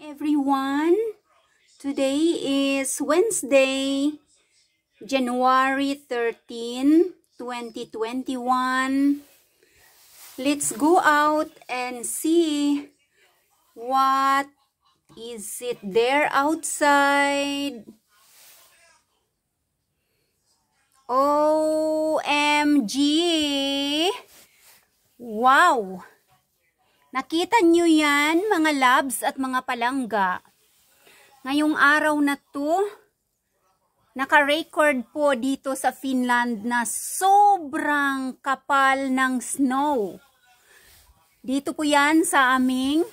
Everyone, today is Wednesday, January 13, 2021. Let's go out and see what is it there outside. OMG! Wow! Nakita nyo yan, mga labs at mga palangga. Ngayong araw na to, naka-record po dito sa Finland na sobrang kapal ng snow. Dito po yan sa aming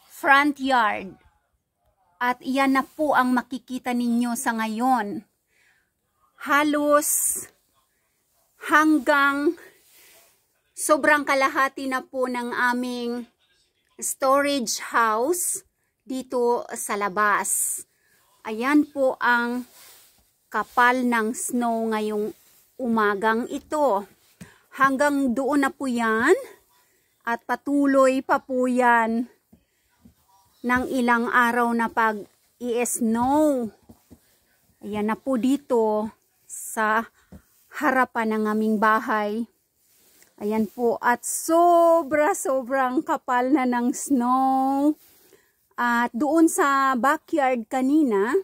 front yard. At iyan na po ang makikita ninyo sa ngayon. Halos hanggang sobrang kalahati na po ng aming storage house dito sa labas. Ayan po ang kapal ng snow ngayong umagang ito. Hanggang doon na po yan at patuloy pa po yan ng ilang araw na pag-i-snow. Ayan na po dito sa harapan ng aming bahay. Ayan po, at sobrang kapal na ng snow. At doon sa backyard kanina,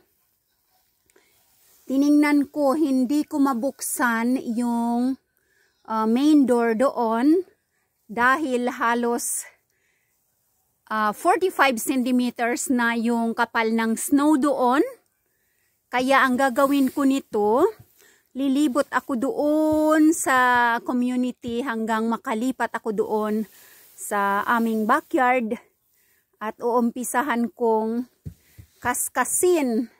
tiningnan ko, hindi ko mabuksan yung main door doon dahil halos 45 centimeters na yung kapal ng snow doon. Kaya ang gagawin ko nito, lilibot ako doon sa community hanggang makalipat ako doon sa aming backyard at uumpisahan kong kaskasin.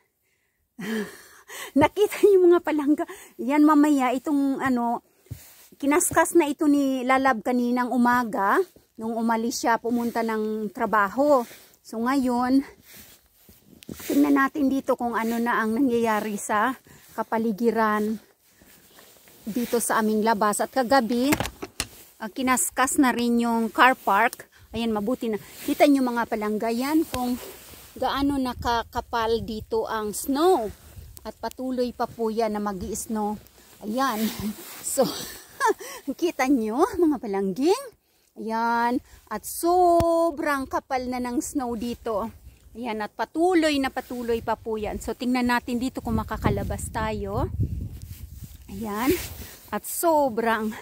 Nakita niyo mga palangga? Yan mamaya itong kinaskas na ito ni Lalab kaninang umaga nung umalis siya pumunta ng trabaho. So ngayon, tingnan natin dito kung ano na ang nangyayari sa kapaligiran dito sa aming labas. At kagabi, kinaskas na rin yung car park. Ayan, mabuti na. Kita nyo mga palangga yan kung gaano nakakapal dito ang snow. At patuloy pa po yan na mag-i-snow. Ayan. So, kita nyo mga palangging. Ayan. At sobrang kapal na ng snow dito. Ayan, at patuloy pa po yan. So, tingnan natin dito kung makakalabas tayo. Ayan. At sobrang,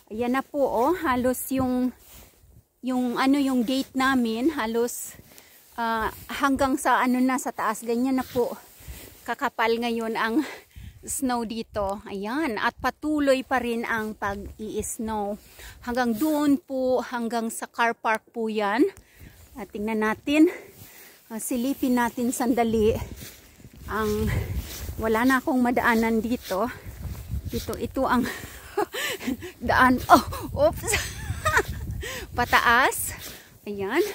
ayan na po, oh, halos yung gate namin, halos hanggang sa sa taas, ganyan na po. Kakapal ngayon ang snow dito. Ayan, at patuloy pa rin ang pag-i-snow. Hanggang doon po, hanggang sa car park po yan. At tingnan natin. Silipin natin sandali ang wala na akong madaanan dito. Ito ang daan. Oh, oops. Pataas. Ayan.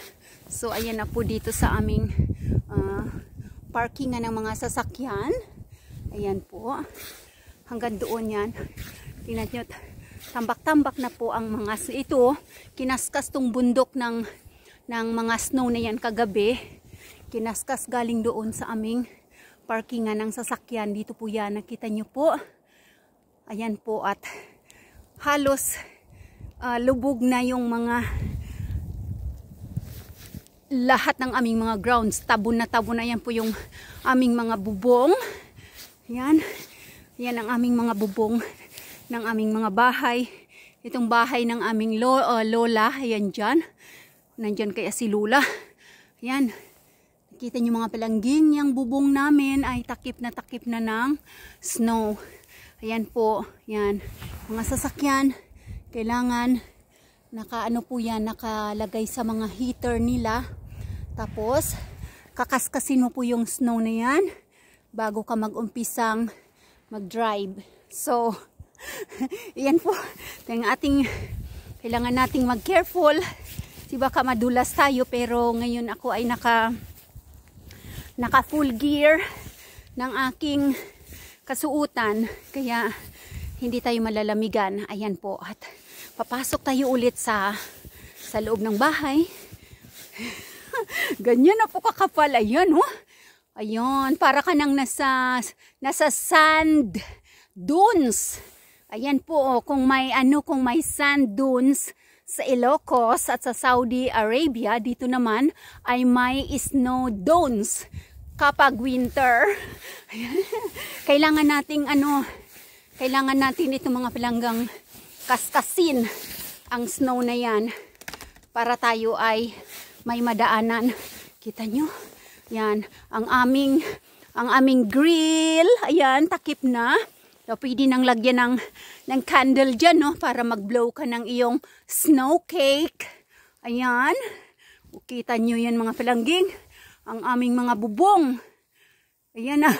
So ayan na po dito sa aming parkingan ng mga sasakyan. Ayan po. Hanggang doon yan. Tingnan nyo, tambak-tambak na po ang mga ito. Kinaskas tong bundok ng mga snow na yan kagabi. Kinaskas galing doon sa aming parkingan ng sasakyan. Dito po yan, nakita nyo po. Ayan po, at halos lubog na yung mga lahat ng aming mga grounds. Tabon na yan po yung aming mga bubong. Ayan. Yan ang aming mga bubong ng aming mga bahay. Itong bahay ng aming lola. Ayan dyan. Nandyan kaya si Lula. Ayan. Kita nyo mga palangging, yung bubong namin ay takip na ng snow. Ayan po, yan. Mga sasakyan, kailangan po yan, nakalagay sa mga heater nila. Tapos, kakaskasin mo po yung snow na yan bago ka mag-umpisang mag-drive. So, yan po. Kailangan nating mag-careful. Di baka madulas tayo, pero ngayon ako ay naka full gear ng aking kasuutan, kaya hindi tayo malalamigan. Ayan po, at papasok tayo ulit sa loob ng bahay. Ganyan na po kakapal. Ayan, oh. Ayan, para ka nang nasa sand dunes. Ayan po, oh, kung may sand dunes sa Ilocos at sa Saudi Arabia, dito naman ay may snow dunes kapag winter. Kailangan natin ito mga palanggang kaskasin ang snow na yan para tayo ay may madaanan. Kita nyo? Yan, ang aming grill, ayan, takip na. So, pwede nang lagyan ng candle dyan, no? Para mag-blow ka ng iyong snow cake. Ayan. Kita nyo yan mga palangging. Ang aming mga bubong. Ayan na.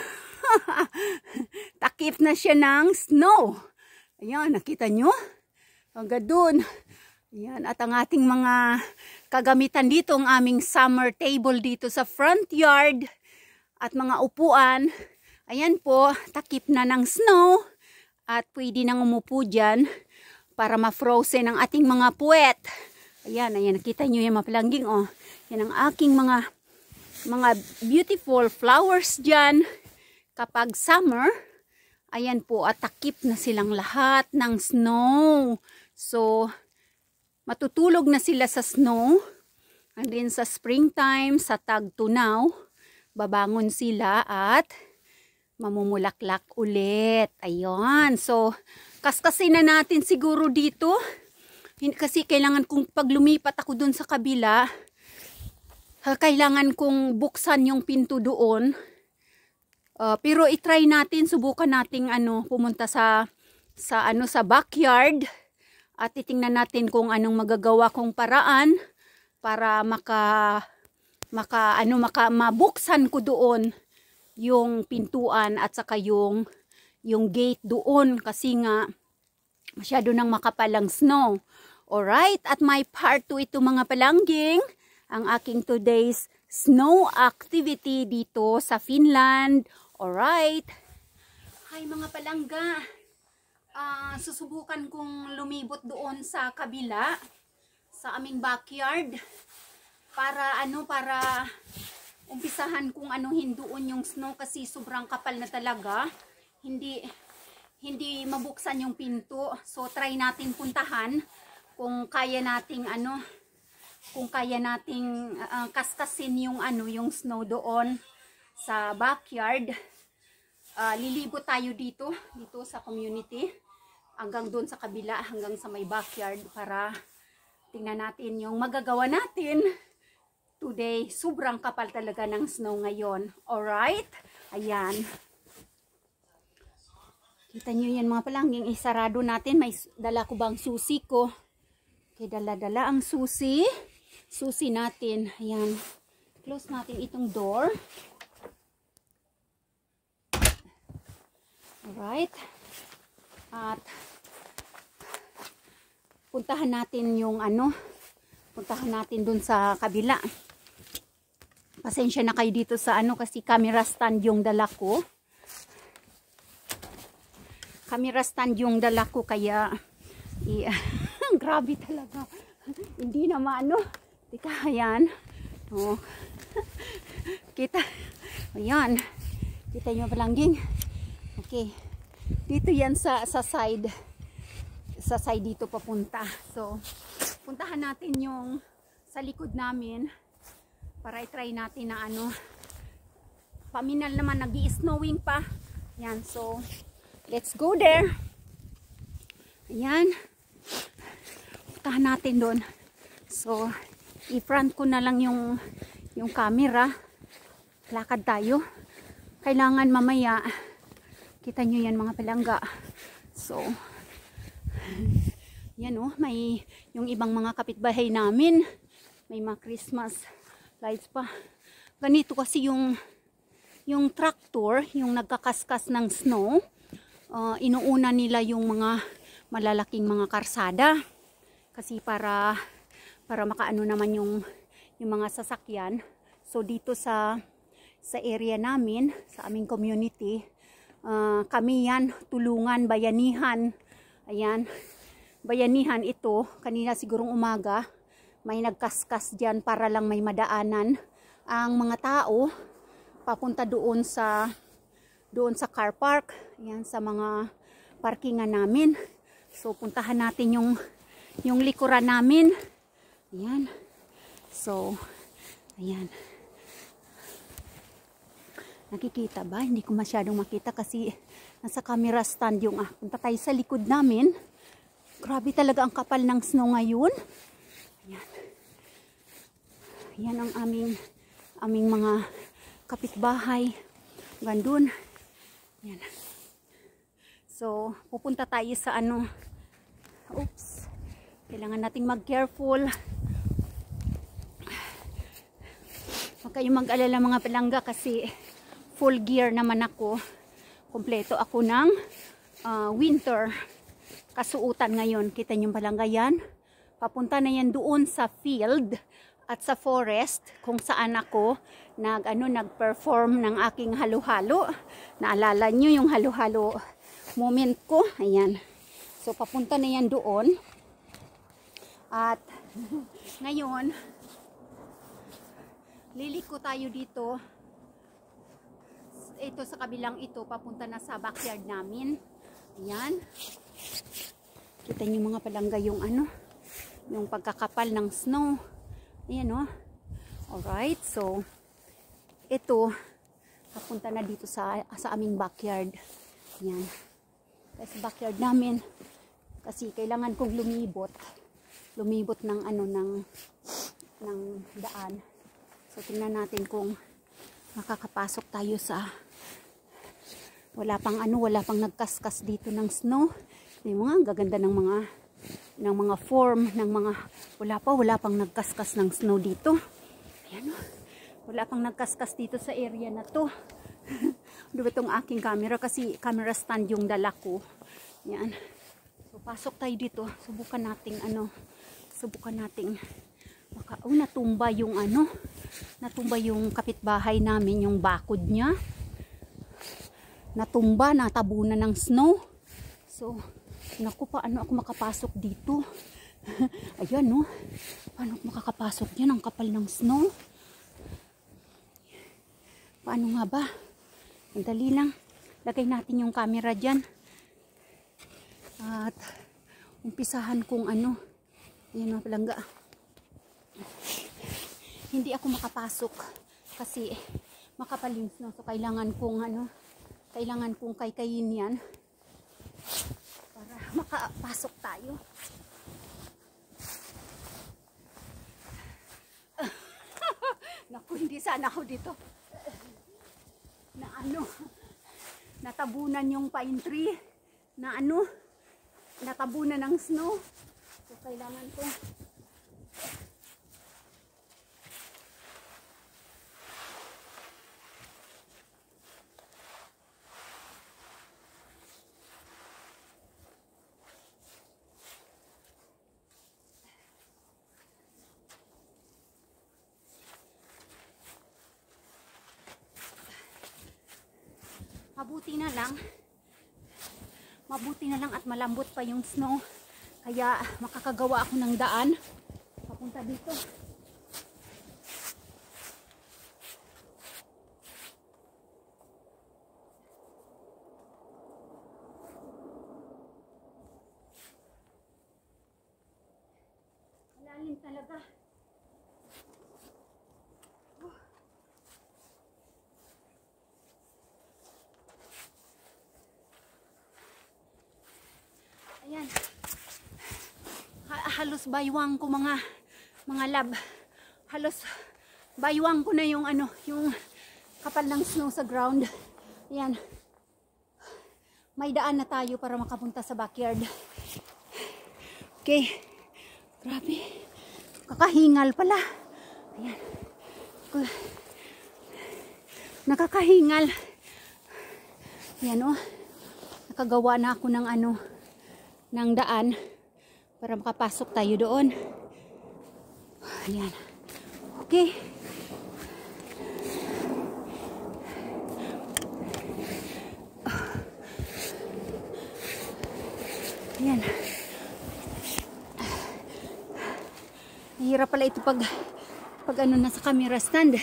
Takip na siya ng snow. Ayan, nakita nyo? Hanggang dun. Ayan, at ang ating mga kagamitan dito, ang aming summer table dito sa front yard at mga upuan. Ayan po, takip na ng snow at pwede nang umupo dyan para ma-frozen ang ating mga puwet. Ayan, nakita nyo yung mapalangging, oh. Yan ang aking mga beautiful flowers dyan. Kapag summer, ayan po, at takip na silang lahat ng snow. So, matutulog na sila sa snow. And then sa springtime, sa tag-tunaw, babangon sila at mamumulaklak ulit. Ayun. So, kaskasin na natin siguro dito. Kasi kailangan kong pag lumipat ako dun sa kabila, kailangan kong buksan yung pinto doon. Pero itry natin, subukan nating pumunta sa backyard. At titingnan natin kung anong magagawa kong paraan para mabuksan ko doon yung pintuan at saka yung gate doon kasi nga masyado nang makapalang snow. Alright, at my part 2 ito mga palangging, ang aking today's snow activity dito sa Finland. Alright. Hi mga palangga. Susubukan kong lumibot doon sa kabila sa aming backyard para umpisahan kung anuhin doon yung snow kasi sobrang kapal na talaga, hindi mabuksan yung pinto. So try natin puntahan kung kaya nating kaskasin yung snow doon sa backyard. Lilibot tayo dito sa community hanggang doon sa kabila, hanggang sa may backyard para tingnan natin yung magagawa natin today. Sobrang kapal talaga ng snow ngayon. Alright? Ayan. Kita nyo yan mga palangging, isarado natin. May dala ko bang susi ko? Okay, dala-dala ang susi. Susi natin. Ayan. Close natin itong door. Alright. At puntahan natin puntahan natin dun sa kabila. Pasensya na kayo dito sa kasi camera stand yung dala ko. Camera stand yung dala ko kaya grabe talaga. Hindi na Tika, ayan. Oh. Kita. Ayan. Kita nyo palangging. Okay. Dito yan sa side. Sa side dito papunta. So, puntahan natin yung sa likod namin para i-try natin na paminal naman, nag-i-snowing pa. Yan. So, let's go there. Ayan. Puntahan natin doon. So, i-front ko na lang yung camera. Lakad tayo. Kailangan mamaya kita nyo yan mga palangga. So, yan may yung ibang mga kapitbahay namin. May mga Christmas lights pa. Ganito kasi yung tractor, yung nagkakaskas ng snow. Inuuna nila yung mga malalaking mga karsada. Kasi para makaano naman yung mga sasakyan. So, dito sa area namin, sa aming community, kami yan, tulungan, bayanihan. Ayan, bayanihan ito. Kanina sigurong umaga, may nagkaskas dyan para lang may madaanan ang mga tao papunta doon sa car park. Ayan, sa mga parkingan namin. So puntahan natin yung likuran namin. Ayan. So ayan. Nakikita ba? Hindi ko masyadong makita kasi nasa camera stand yung punta tayo sa likod namin. Grabe talaga ang kapal ng snow ngayon. Ayan. Yan ang aming mga kapitbahay. Gandun. Ayan. So, pupunta tayo sa oops. Kailangan nating mag-careful. Huwag kayong mag-alala mga palangga kasi full gear naman ako. Kompleto ako ng winter kasuutan ngayon. Kita niyo palangga yan. Papunta na yan doon sa field at sa forest kung saan ako nag-perform ng aking halo-halo. Naalala niyo yung halo-halo moment ko. Ayan. So papunta na yan doon. At ngayon liliko tayo dito. Ito sa kabilang ito papunta na sa backyard namin. Ayan. Kita niyo mga palangga yung yung pagkakapal ng snow. Ayan o. Alright. So ito papunta na dito sa aming backyard. Ayan. Sa backyard namin kasi kailangan kong lumibot ng ng daan. So tingnan natin kung makakapasok tayo sa wala pang nagkaskas dito ng snow. Yung mga gaganda ng mga form ng mga wala pang nagkaskas ng snow dito. Ayan o. Wala pang nagkaskas dito sa area na to. Doon itong aking camera kasi camera stand yung dala ko. Yan. So pasok tayo dito. Subukan nating natumba yung kapitbahay namin, yung bakod niya. Natumba, natabunan ng snow. So, naku, paano ako makapasok dito? Ayan no. Paano ako makakapasok dyan? Ang kapal ng snow. Paano nga ba? Dali lang. Lagay natin yung camera dyan. At umpisahan kung ayan mga palangga. Hindi ako makapasok kasi makapalins no. So kailangan kong kaykayin yan para makapasok tayo. Naku, hindi sana ako dito natabunan yung pine tree natabunan ng snow. So kailangan ko mabuti na lang at malambot pa yung snow kaya makakagawa ako ng daan papunta dito. Malalim talaga. Ayan. Halos baywang ko mga lab. Halos baywang ko na yung yung kapal ng snow sa ground. Ayan. May daan na tayo para makapunta sa backyard. Okay. Grabe. Kakahingal pala. Ayan. Nakakahingal. Ayan o. Nakagawa na ako ng ng daan para makapasok tayo doon. Ayan. Okay. Ayan. Mahirap pala ito pag ano nasa camera stand.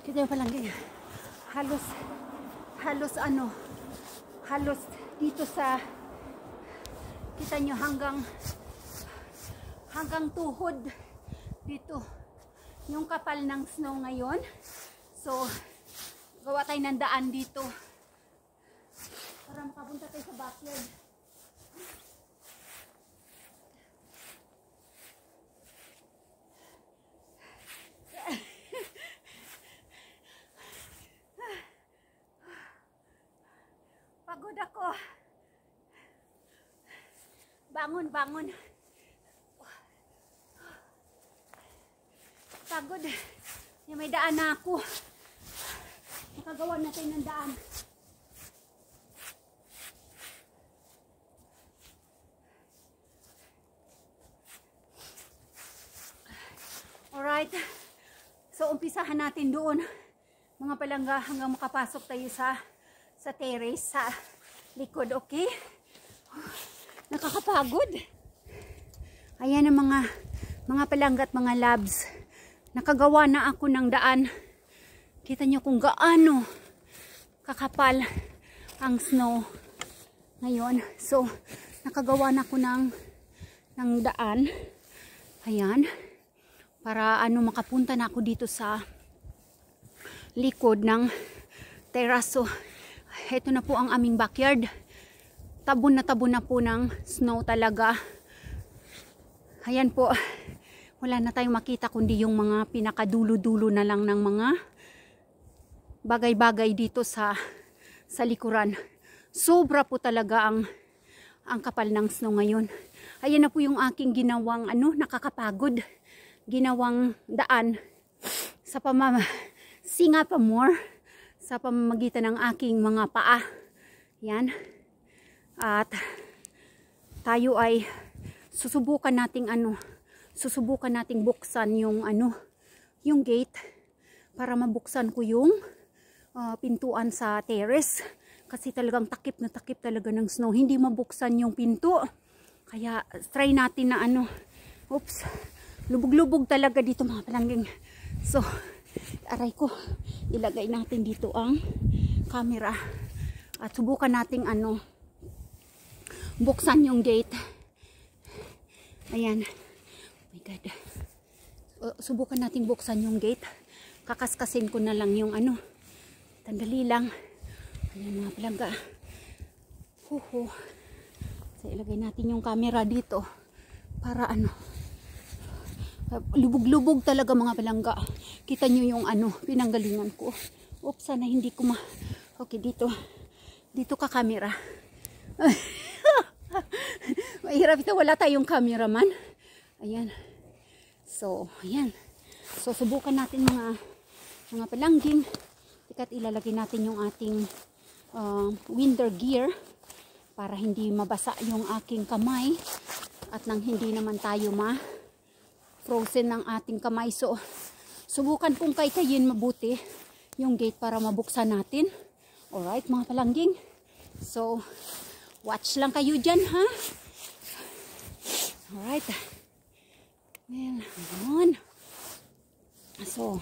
Kita yung palanggi. Halos dito sa, kita nyo hanggang tuhod dito yung kapal ng snow ngayon. So gawa tayo ng daan dito para makapunta tayo sa backyard. Pagod ako. Bangon. Pagod. May daan na ako. Nakagawa natin ng daan. Alright. So, umpisahan natin doon. Mga palangga hanggang makapasok tayo sa terrace, sa likod, okay? Nakakapagod. Ayan ang mga palangga at mga labs. Nakagawa na ako ng daan. Kita nyo kung gaano kakapal ang snow ngayon. So, nakagawa na ako ng daan. Ayan. Para makapunta na ako dito sa likod ng teraso. Ito na po ang aming backyard. Tabon na po ng snow talaga. Ayan po. Wala na tayong makita kundi yung mga pinakadulo-dulo na lang ng mga bagay-bagay dito sa likuran. Sobra po talaga ang kapal ng snow ngayon. Ayan na po yung aking ginawang nakakapagod. Ginawang daan sa sa pamamagitan ng aking mga paa. Yan. At tayo ay susubukan nating buksan yung gate para mabuksan ko yung pintuan sa terrace. Kasi talagang takip na takip talaga ng snow. Hindi mabuksan yung pinto. Kaya try natin na oops. Lubog-lubog talaga dito mga palangging. So, aray ko. Ilagay natin dito ang camera. At subukan nating buksan yung gate. Ayan. Oh my God. Subukan nating buksan yung gate. Kakaskasin ko na lang yung Tandali lang. Ayan mga palangga. So, ilagay natin yung camera dito. Para lubog-lubog talaga mga palangga. Kita nyo yung pinanggalingan ko. Oops, sana hindi ko okay, dito ka camera. Mahirap ito, wala tayong cameraman. Ayan. So, ayan. So, subukan natin mga palangging. Tikat ilalagay natin yung ating winter gear para hindi mabasa yung aking kamay at nang hindi naman tayo frozen ng ating kamay. So, subukan pong kaykayin mabuti yung gate para mabuksan natin. Alright, mga palangging. So, watch lang kayo dyan, ha? Alright. Well, on. So,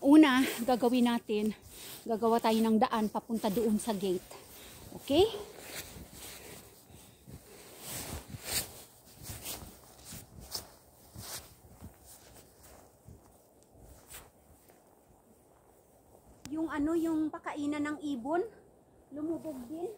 una, gagawa tayo ng daan papunta doon sa gate. Okay? Yung pakainan ng ibon, lumubog din.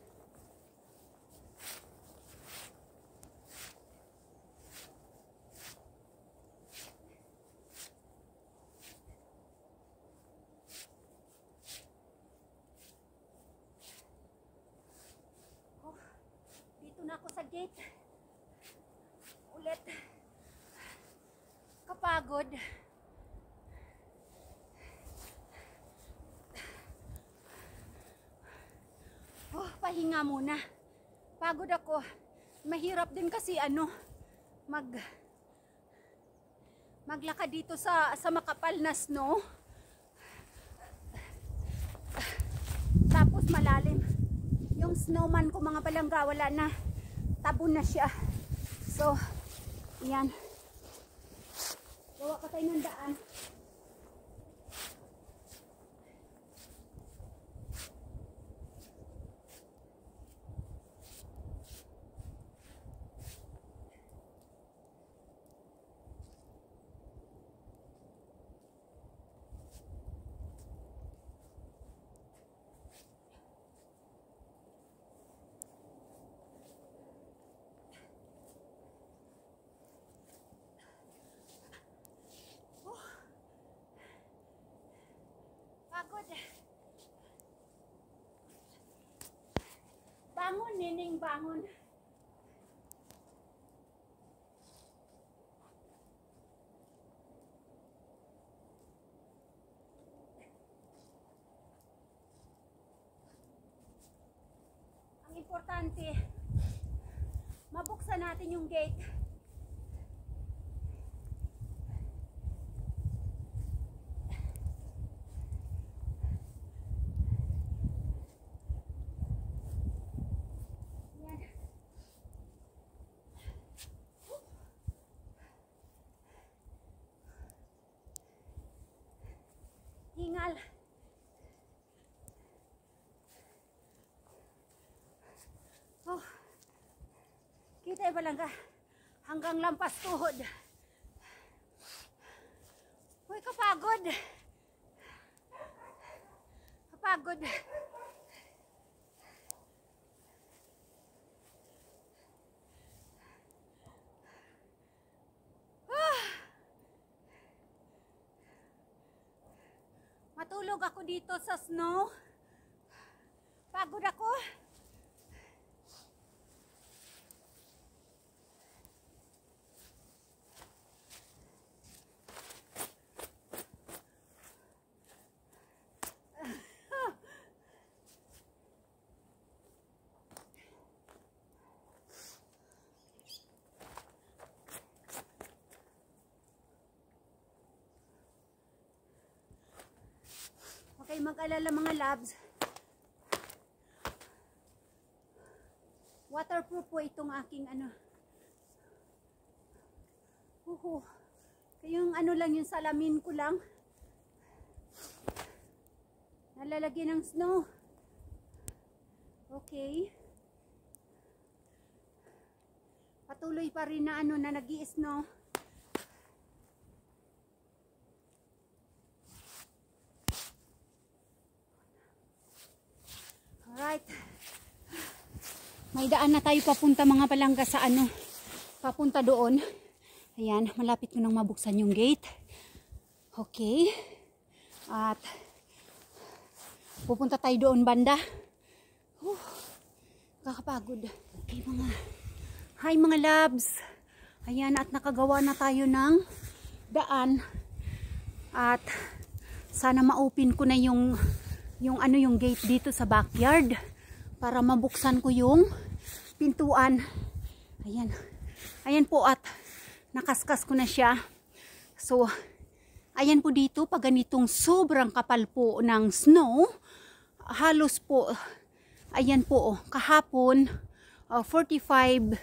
Dito na ako sa gate. Ulit. Kapagod. Pahinga muna. Pagod ako. Mahirap din kasi maglakad dito sa makapal na snow. Tapos malalim. Yung snowman ko mga palangga, wala na. Tabon na siya. So, Ayan. Gawa pa tayo ng daan. Pagod. Bangon, Nining, bangon. Ang importante, mabuksan natin yung gate. Hingal. Oh. Kita ba lang ka? Hanggang lampas tuhod. Uy, kapagod. Kapagod. Matulog ako dito sa snow. Pagod ako. Okay, mag-alala mga labs. Waterproof po itong aking ano. Yung ano lang, yung salamin ko lang. Nalalagyan ng snow. Okay. Patuloy pa rin na ano na nag-i-snow. Alright. May daan na tayo papunta mga palangga sa ano. Papunta doon. Ayan, malapit ko nang mabuksan yung gate. Okay. At pupunta tayo doon banda. Kakapagod. Okay mga. Hi mga labs. Ayan, at nakagawa na tayo ng daan. At sana ma-open ko na yung ano yung gate dito sa backyard para mabuksan ko yung pintuan. Ayan. Ayan po at nakaskas ko na siya. So, ayan po dito pag ganitong sobrang kapal po ng snow, halos po, ayan po, kahapon 45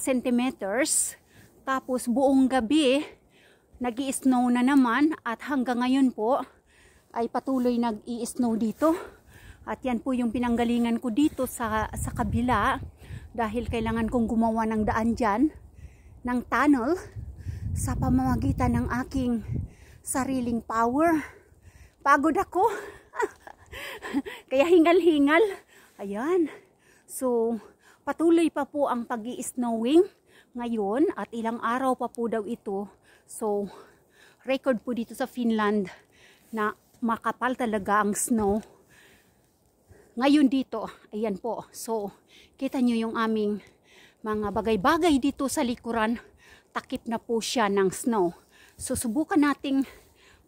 centimeters. Tapos buong gabi, nag-i-snow na naman at hanggang ngayon po, ay patuloy nag-i-snow dito. At yan po yung pinanggalingan ko dito sa kabila dahil kailangan kong gumawa ng daan dyan, ng tunnel sa pamamagitan ng aking sariling power. Pagod ako. Kaya hingal-hingal. Ayan. So, patuloy pa po ang pag-i-snowing ngayon at ilang araw pa po daw ito. So, record po dito sa Finland na makapal talaga ang snow. Ngayon dito, ayan po. So, kita nyo yung aming mga bagay-bagay dito sa likuran. Takip na po siya ng snow. So, subukan nating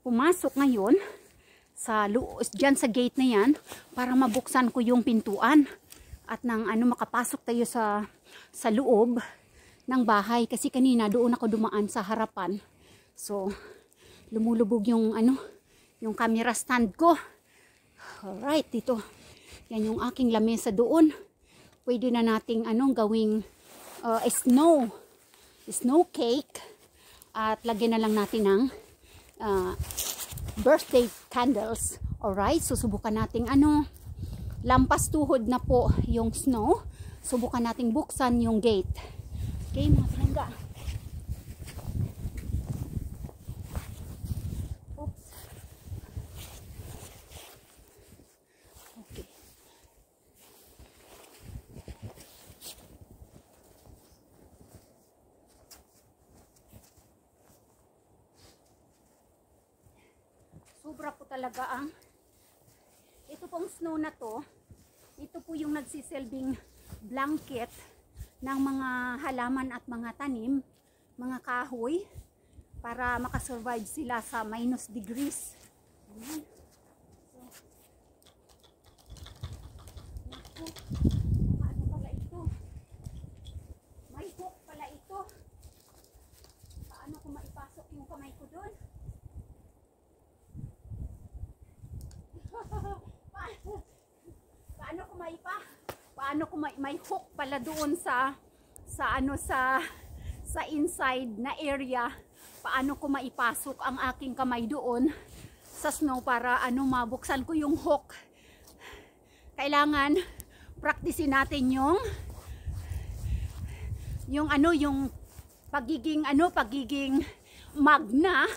pumasok ngayon dyan sa gate na yan para mabuksan ko yung pintuan. At nang makapasok tayo sa loob ng bahay. Kasi kanina doon ako dumaan sa harapan. So, lumulubog yung yung camera stand ko. Alright, dito. Yan yung aking lamesa doon. Pwede na nating gawing snow. snow cake. At lagyan na lang natin ng birthday candles. Alright, susubukan natin lampas tuhod na po yung snow. Subukan nating buksan yung gate. Okay, mga palangga. Oops. Okay. Sobra po talaga ito pong snow na to. Ito po yung nagsisilbing blanket ng mga halaman at mga tanim, mga kahoy, para makasurvive sila sa minus degrees. Ayan. So, ano pala ito? May hook pala ito. Paano ko maipasok yung kamay ko doon? Paano ko may hook pala doon sa inside na area. Paano ko maipasok ang aking kamay doon sa snow para mabuksan ko yung hook. Kailangan practicein natin yung pagiging magna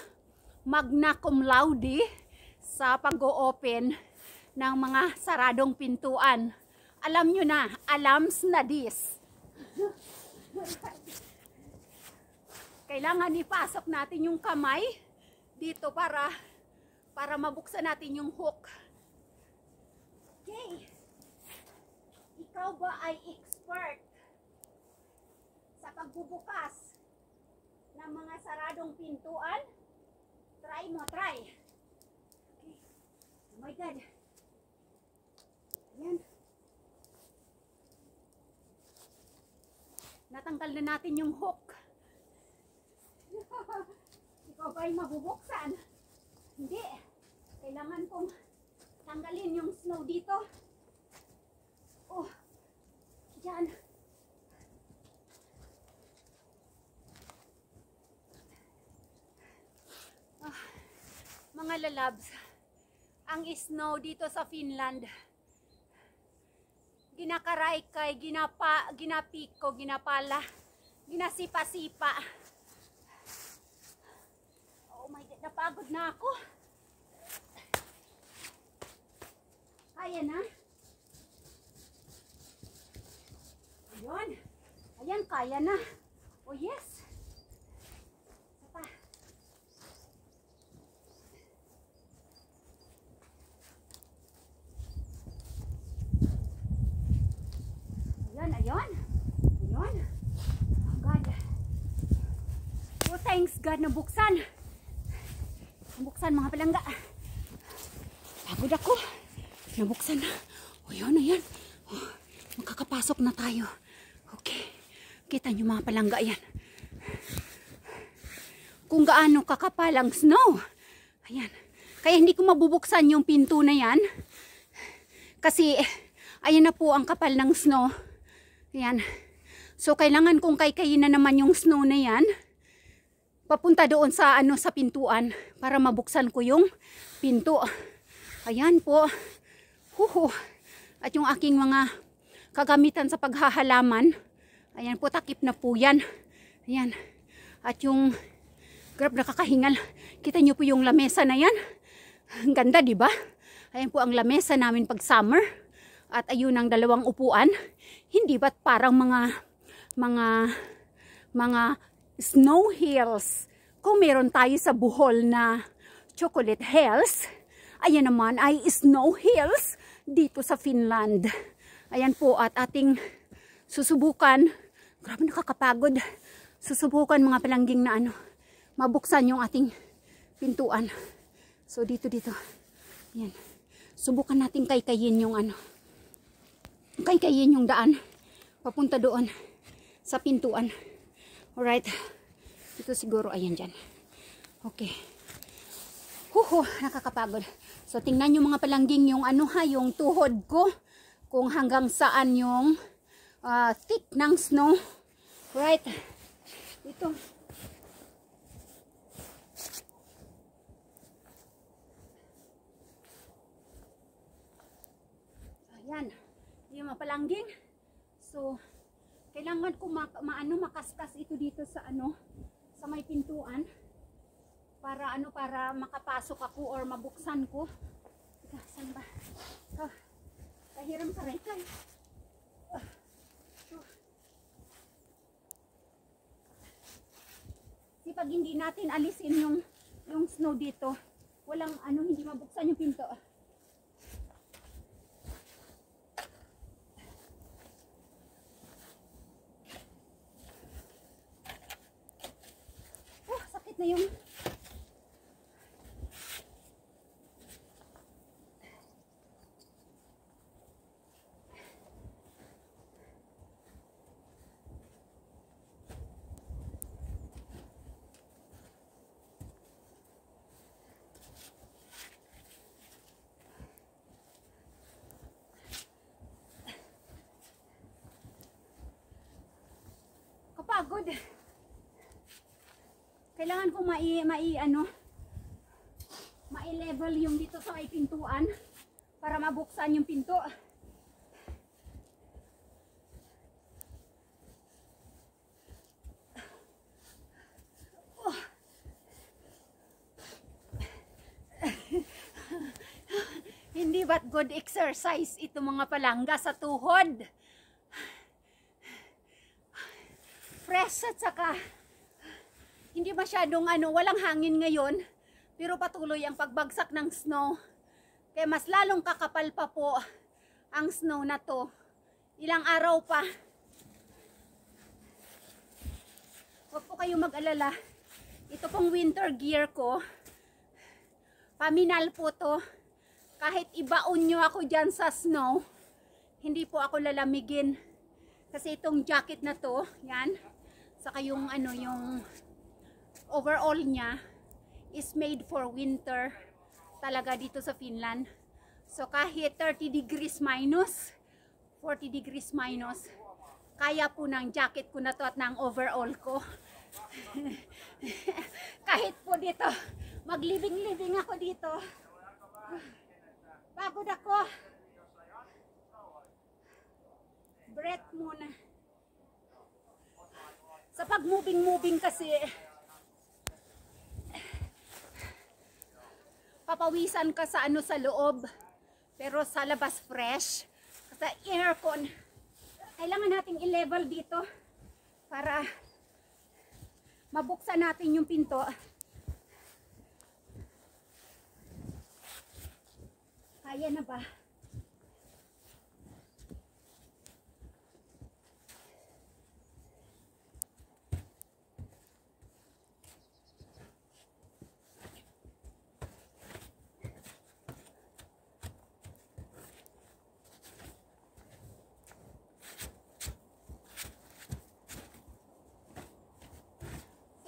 cum laude sa pag-o-open ng mga saradong pintuan. Alam nyo na, alams na this. Kailangan ipasok natin yung kamay dito para mabuksan natin yung hook. Okay. Ikaw ba ay expert sa pagbubukas ng mga saradong pintuan? Try mo, try. Okay. Oh my God. Ayan. Natanggal na natin yung hook. Ikaw ba ay mabubuksan? Hindi. Kailangan kong tanggalin yung snow dito. Oh, dyan. Mga lalabs, ang snow dito sa Finland, ginakaraykay, ginapiko, ginapala, ginasipa-sipa. Oh my God, napagod na ako. Kaya na. Ayun. Ayan, kaya na. Oh yes. Sapa. Ayun. Oh God. Oh, thanks God, nabuksan. Nabuksan mga palangga. Pagod ako. Nabuksan na. O yun, ayan. Oh, makakapasok na tayo. Okay. Kita nyo mga palangga yan. Kung gaano kakapal ang snow. Ayan. Kaya hindi ko mabubuksan yung pinto na yan. Kasi, ayan na po ang kapal ng snow. Ayan. So, kailangan kong kaykayin na naman yung snow na yan. Papunta doon sa sa pintuan para mabuksan ko yung pinto. Ayan po. Huhu. At yung aking mga kagamitan sa paghahalaman. Ayan po, takip na po yan. Ayan. At yung grab, nakakahingal. Kita nyo po yung lamesa na yan. Ang ganda, di ba? Ayan po ang lamesa namin pag summer. At ayun ang dalawang upuan. Hindi ba't parang mga snow hills? Kung meron tayo sa Bohol na chocolate hills, ayan naman ay snow hills dito sa Finland. Ayan po, at ating susubukan. Grabe, nakakapagod. Susubukan mga palangging na mabuksan yung ating pintuan. So dito. Ayan. Subukan natin kaykayin yung kaykayin yung daan papunta doon sa pintuan. Alright. Ito siguro, ayan dyan. Okay. Huhu, nakakapagod. So tingnan nyo mga palangging yung yung tuhod ko. Kung hanggang saan yung thick ng snow. Right. Ito. Ayan. Yung mapalangging. So, kailangan ko makaskas ito dito sa sa may pintuan. Para para makapasok ako or mabuksan ko. Teka, saan ba? Kahiram ka rin. Pag hindi natin alisin yung snow dito, walang hindi mabuksan yung pinto. Oh, sakit na yung kapagod. Kailangan ko mai-level yung dito sa may pintuan para mabuksan yung pinto. Hindi ba't good exercise ito mga palangga sa tuhod? Fresh at saka hindi masyadong walang hangin ngayon, pero patuloy ang pagbagsak ng snow. Kaya mas lalong kakapal pa po ang snow na to. Ilang araw pa. Huwag po kayong mag-alala. Ito pong winter gear ko, paminal po to. Kahit ibaon nyo ako dyan sa snow, hindi po ako lalamigin. Kasi itong jacket na to, yan, saka yung yung overall niya is made for winter talaga dito sa Finland. So kahit 30 degrees minus, 40 degrees minus, kaya po ng jacket ko na to at ng overall ko. Kahit po dito, maglibing-libing ako dito. Pagod ako. Breath muna. Sa pag-moving kasi, papawisan ka sa sa loob, pero sa labas fresh. Sa aircon, kailangan nating i-level dito para mabuksan natin yung pinto. Kaya na ba?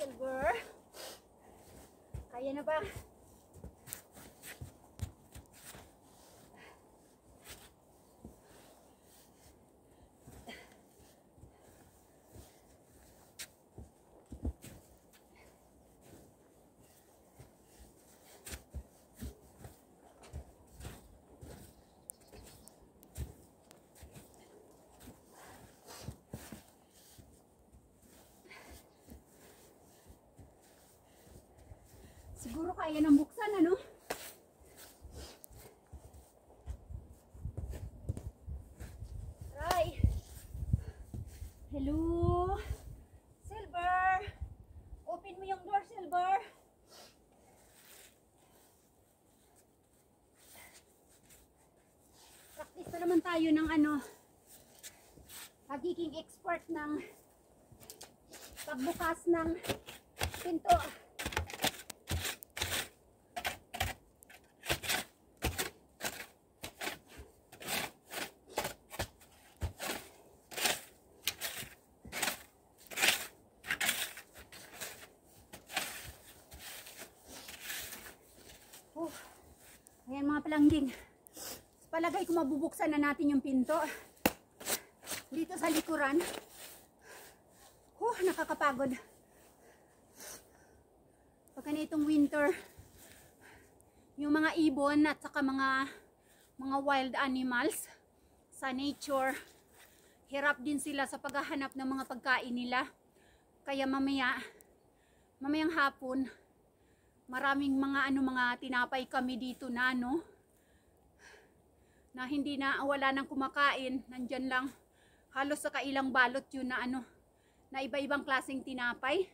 Silver. Kaya na ba? Siguro kaya nang buksan, Try. Hello? Silver? Open mo yung door, Silver. Practice na naman tayo ng pagiging expert ng pagbukas ng pinto. Ayan mga palangging. Palagay ko mabubuksan na natin yung pinto. Dito sa likuran. Nakakapagod. Pagka na itong winter, yung mga ibon at saka mga wild animals sa nature, hirap din sila sa paghahanap ng mga pagkain nila. Kaya mamayang hapon, maraming mga tinapay kami dito na na hindi na wala nang kumakain, nandyan lang halos sa kailang balot yun na iba-ibang klaseng tinapay.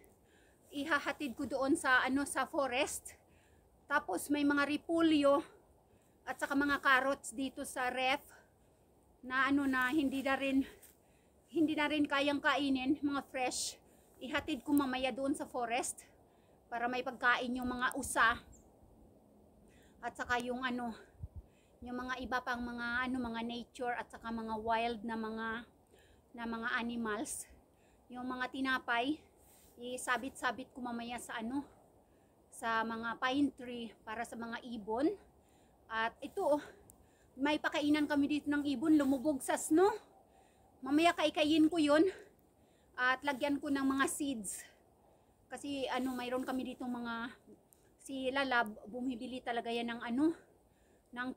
Ihahatid ko doon sa sa forest. Tapos may mga repolyo at saka mga carrots dito sa ref na na hindi na rin kayang kainin, mga fresh. Ihatid ko mamaya doon sa forest para may pagkain yung mga usa at saka yung mga iba pang mga mga nature at saka mga wild na mga animals. Yung mga tinapay isabit-sabit ko mamaya sa mga pine tree para sa mga ibon. At ito, may pakainan kami dito ng ibon, lumubog sa snow. Mamaya kaikayin ko yun at lagyan ko ng mga seeds. Kasi mayroon kami dito si Lalab, bumibili talaga yan ng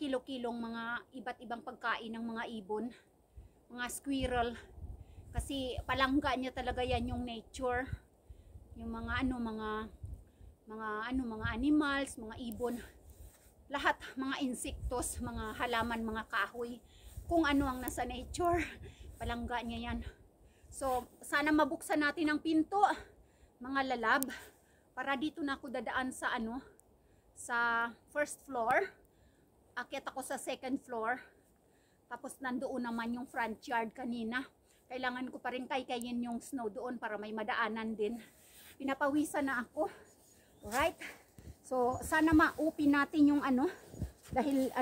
kilo-kilong mga iba't ibang pagkain ng mga ibon, mga squirrel. Kasi palangga niya talaga yan yung nature. Yung mga mga animals, mga ibon, lahat, mga insektos, mga halaman, mga kahoy, kung ano ang nasa nature, palangga niya yan. So sana mabuksan natin ang pinto, mga lalab, para dito na ako dadaan sa sa first floor. Akyat ako sa second floor, tapos nandoon naman yung front yard kanina. Kailangan ko pa rin kaykayin yung snow doon para may madaanan din. Pinapawisan na ako. Alright, so sana ma-open natin yung dahil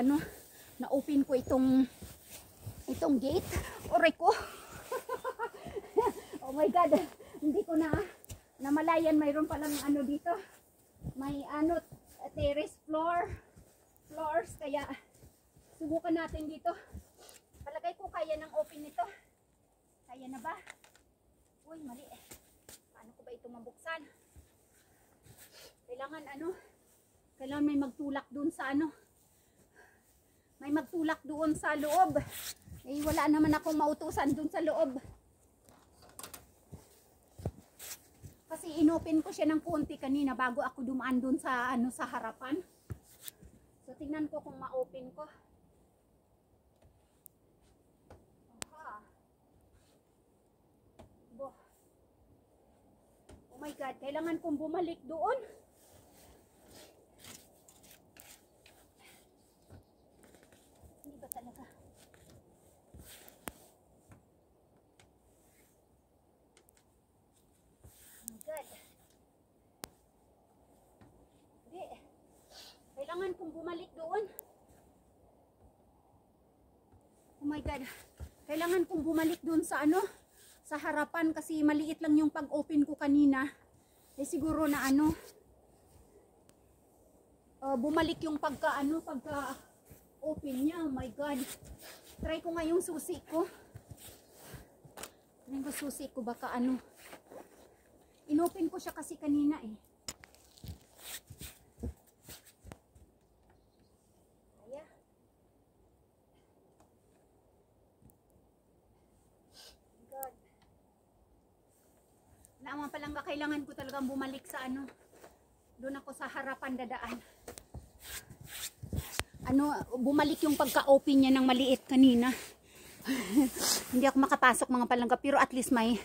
na-open ko itong gate. Oray ko. Oh my God, hindi ko namalayan mayroon palang dito. May terrace floors, kaya subukan natin dito. Palagay ko kaya ng open nito. Kaya na ba? Uy, mali eh. Paano ko ba ito mabuksan? Kailangan may magtulak doon sa may magtulak doon sa loob. Eh wala naman akong mautusan doon sa loob. Kasi inopen ko siya ng konti kanina bago ako dumaan doon sa sa harapan. So tingnan ko kung ma-open ko. Aha. Oh my God, kailangan kong bumalik doon. Hindi ba talaga? Oh my God. Hindi. Kailangan kong bumalik doon. Oh my God. Kailangan kong bumalik doon sa sa harapan kasi maliit lang yung pag-open ko kanina. Eh siguro na bumalik yung pagka-open niya. Oh my God. Try ko nga yung susi ko. Tingnan ko susi ko baka inopen ko siya kasi kanina eh. Kaya. God. Naman palangga, kailangan ko talagang bumalik sa doon ako sa harapan dadaan. Bumalik yung pagka-open niya ng maliit kanina. Hindi ako makapasok mga palangga, pero at least may